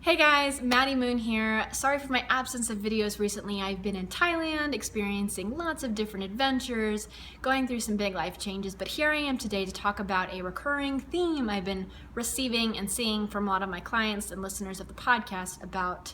Hey guys, Maddie Moon here. Sorry for my absence of videos recently. I've been in Thailand, experiencing lots of different adventures, going through some big life changes, but here I am today to talk about a recurring theme I've been receiving and seeing from a lot of my clients and listeners of the podcast about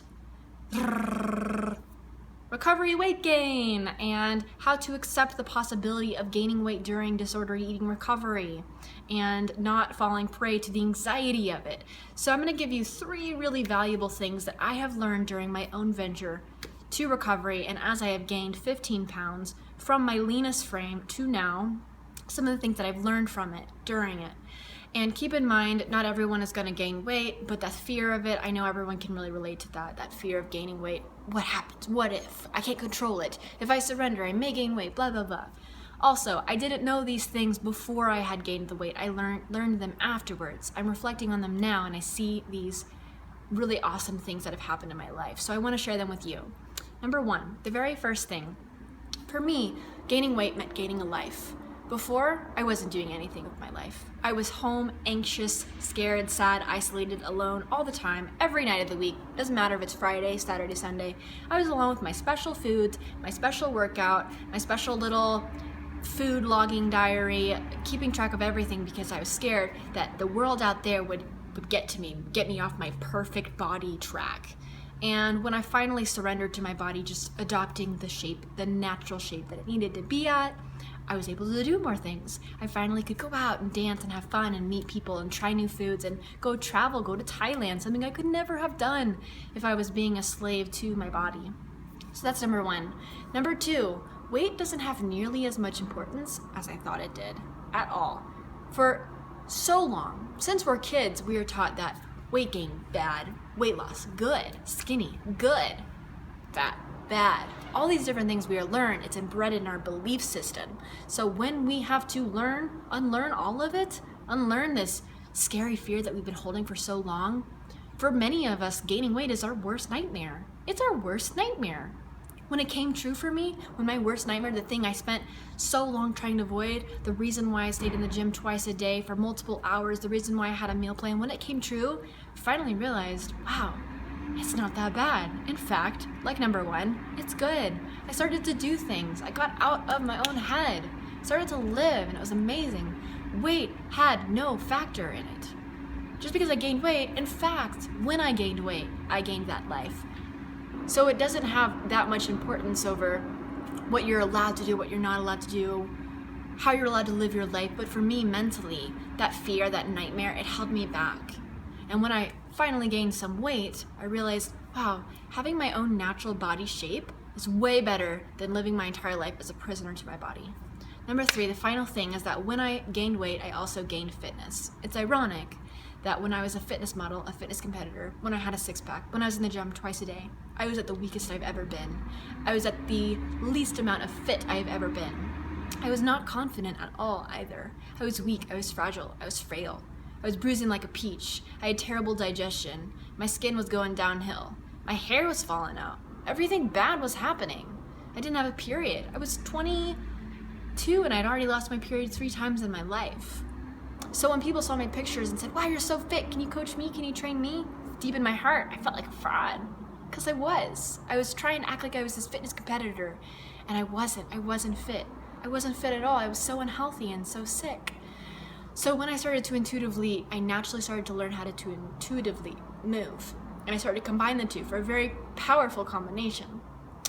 recovery weight gain and how to accept the possibility of gaining weight during disordered eating recovery and not falling prey to the anxiety of it. So I'm going to give you 3 really valuable things that I have learned during my own venture to recovery, and as I have gained 15 pounds from my leanest frame to now, some of the things that I've learned from it during it. And keep in mind, not everyone is going to gain weight, but that fear of it, I know everyone can really relate to that fear of gaining weight. What happens? What if? I can't control it. If I surrender, I may gain weight, blah, blah, blah. Also, I didn't know these things before I had gained the weight. I learned them afterwards. I'm reflecting on them now, and I see these really awesome things that have happened in my life. So I want to share them with you. Number 1, the very first thing. For me, gaining weight meant gaining a life. Before, I wasn't doing anything with my life. I was home, anxious, scared, sad, isolated, alone all the time, every night of the week. Doesn't matter if it's Friday, Saturday, Sunday. I was alone with my special foods, my special workout, my special little food logging diary, keeping track of everything because I was scared that the world out there would get to me, get me off my perfect body track. And when I finally surrendered to my body, just adopting the shape, the natural shape that it needed to be at, I was able to do more things. I finally could go out and dance and have fun and meet people and try new foods and go travel, go to Thailand, something I could never have done if I was being a slave to my body. So that's number 1. Number 2, weight doesn't have nearly as much importance as I thought it did at all. For so long, since we're kids, we are taught that weight gain, bad, weight loss, good, skinny, good, fat, bad. All these different things we are learned, it's embedded in our belief system. So when we have to unlearn all of it, unlearn this scary fear that we've been holding for so long, for many of us, gaining weight is our worst nightmare. It's our worst nightmare. When it came true for me, when my worst nightmare, the thing I spent so long trying to avoid, the reason why I stayed in the gym twice a day for multiple hours, the reason why I had a meal plan, when it came true, I finally realized, wow, it's not that bad. In fact, like number 1, it's good. I started to do things. I got out of my own head, started to live, and it was amazing. Weight had no factor in it. Just because I gained weight, in fact, when I gained weight, I gained that life. So it doesn't have that much importance over what you're allowed to do, what you're not allowed to do, how you're allowed to live your life. But for me, mentally, that fear, that nightmare, it held me back. And when I finally gained some weight, I realized, wow, having my own natural body shape is way better than living my entire life as a prisoner to my body. Number 3, the final thing is that when I gained weight, I also gained fitness. It's ironic that when I was a fitness model, a fitness competitor, when I had a six-pack, when I was in the gym twice a day, I was at the weakest I've ever been. I was at the least amount of fit I've ever been. I was not confident at all either. I was weak, I was fragile, I was frail. I was bruising like a peach. I had terrible digestion. My skin was going downhill. My hair was falling out. Everything bad was happening. I didn't have a period. I was 22 and I'd already lost my period 3 times in my life. So when people saw my pictures and said, wow, you're so fit, can you coach me, can you train me? Deep in my heart, I felt like a fraud. Because I was trying to act like I was this fitness competitor, and I wasn't fit. I wasn't fit at all. I was so unhealthy and so sick. So when I started to I naturally started to learn how to intuitively move. And I started to combine the two for a very powerful combination.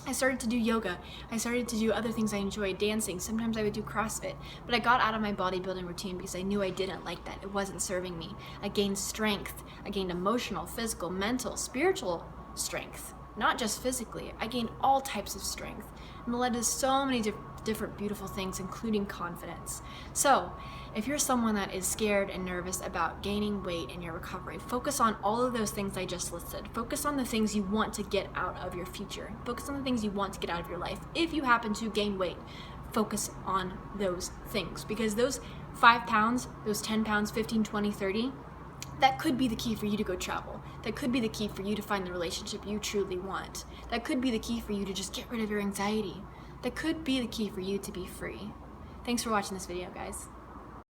I started to do yoga. I started to do other things I enjoyed, dancing. Sometimes I would do CrossFit. But I got out of my bodybuilding routine because I knew I didn't like that. It wasn't serving me. I gained strength. I gained emotional, physical, mental, spiritual strength. Not just physically. I gained all types of strength. And it led to so many different beautiful things, including confidence. So, if you're someone that is scared and nervous about gaining weight in your recovery, focus on all of those things I just listed. Focus on the things you want to get out of your future. Focus on the things you want to get out of your life. If you happen to gain weight, focus on those things, because those 5 pounds, those 10 pounds, 15, 20, 30, that could be the key for you to go travel. That could be the key for you to find the relationship you truly want. That could be the key for you to just get rid of your anxiety. That could be the key for you to be free. Thanks for watching this video, guys.